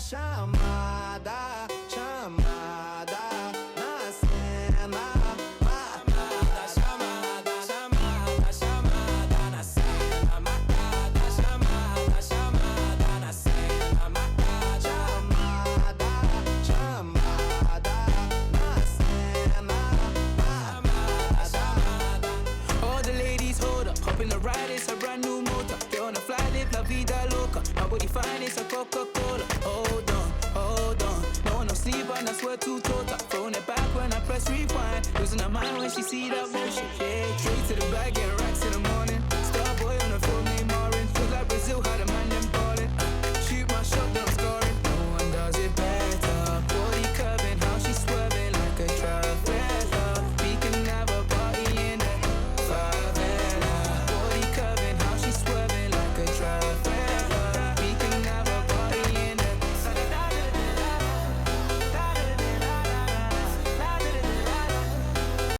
chamada, chamada na cena. Matada, chamada, chamada, chamada na cena. Matada, chamada, chamada na cena. Matada, chamada, chamada na cena. Chamada, chamada. All the ladies hold up, hop in the ride, it's a brand new motor. Get on a fly, live la vida loca. My body fine, it's a Coca-Cola. Hold on, hold on. No sleep and I swear to total. Throwing it back when I press rewind. Losing her mind when she see that motion. Yeah, straight to the bag, get racks in the